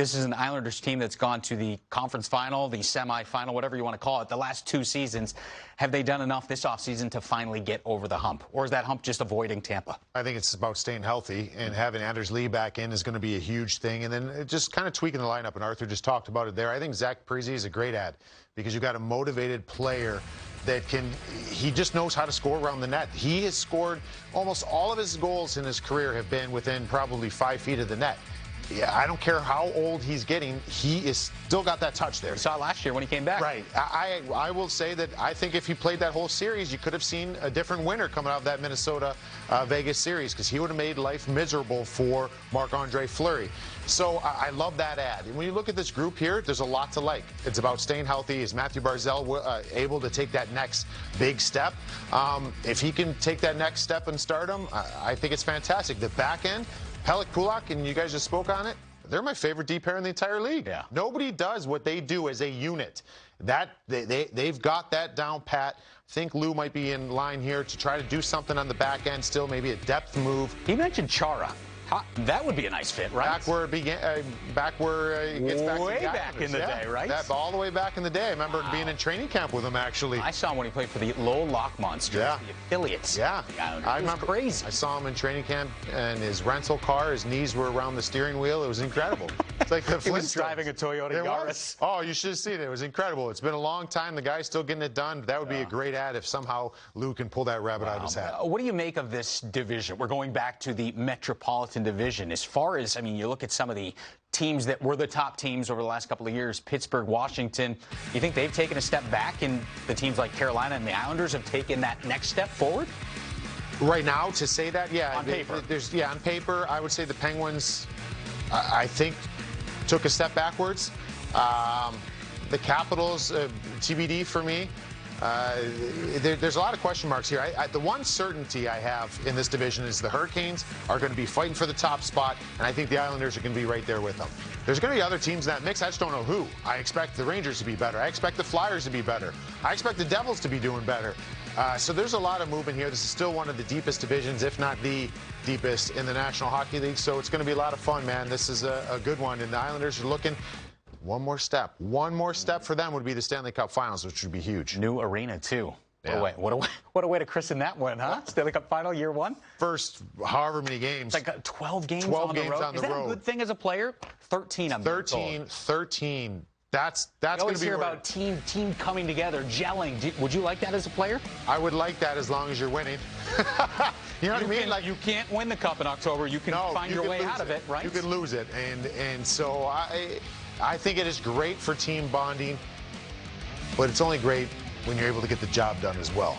This is an Islanders team that's gone to the conference final, the semifinal, whatever you want to call it, the last 2 seasons. Have they done enough this offseason to finally get over the hump? Or is that hump just avoiding Tampa? I think it's about staying healthy, and having Anders Lee back in is going to be a huge thing. And then just kind of tweaking the lineup, and Arthur just talked about it there. I think Zach Parise is a great ad because you've got a motivated player that he just knows how to score around the net. He has scored almost all of his goals in his career have been within probably 5 feet of the net. Yeah, I don't care how old he's getting, he is still got that touch there. We saw last year when he came back. Right. I will say that I think if he played that whole series, you could have seen a different winner coming out of that Minnesota-Vegas series, because he would have made life miserable for Marc-Andre Fleury. So I love that ad. And when you look at this group here, there's a lot to like. It's about staying healthy. Is Matthew Barzal able to take that next big step? If he can take that next step and start him, I think it's fantastic. The back end, Pelech, Kulak, and you guys just spoke on it, they're my favorite D pair in the entire league. Yeah. Nobody does what they do as a unit. They've got that down pat. I think Lou might be in line here to try to do something on the back end still, maybe a depth move. He mentioned Chara. That would be a nice fit, right? Back where it gets back way to back in the day, right? All the way back in the day. I remember being in training camp with him, actually. I saw him when he played for the Lowell Lock Monsters, the affiliates. Yeah. I remember. Crazy. I saw him in training camp, and his rental car, his knees were around the steering wheel. It was incredible. It's like the He was driving a Toyota Yaris. Oh, you should have seen it. It was incredible. It's been a long time. The guy's still getting it done. That would be a great ad if somehow Lou can pull that rabbit out of his hat. What do you make of this division? We're going back to the Metropolitan Division. As far as, I mean, you look at some of the teams that were the top teams over the last couple of years, Pittsburgh, Washington, you think they've taken a step back, and the teams like Carolina and the Islanders have taken that next step forward? Right now, to say that, yeah. On paper. On paper, I would say the Penguins, I think, took a step backwards. The Capitals, TBD for me. There's a lot of question marks here. The one certainty I have in this division is the Hurricanes are going to be fighting for the top spot, and I think the Islanders are going to be right there with them. There's going to be other teams in that mix. I just don't know who. I expect the Rangers to be better. I expect the Flyers to be better. I expect the Devils to be doing better. So there's a lot of movement here. This is still one of the deepest divisions, if not the deepest, in the National Hockey League. So it's going to be a lot of fun, man. This is a good one, and the Islanders are looking. One more step. One more step for them would be the Stanley Cup Finals, which would be huge. New arena, too. Yeah. What a way to christen that one, huh? Stanley Cup Final, year one? First, however many games. It's like 12 games 12 on games the road. on the Is that road. a good thing as a player? 13, I'm 13. That's going to be. You always hear about team coming together, gelling. Would you like that as a player? I would like that as long as you're winning. You know what I mean? Like, you can't win the cup in October. You can find your way out of it, right? You can lose it, and so I think it is great for team bonding, but it's only great when you're able to get the job done as well.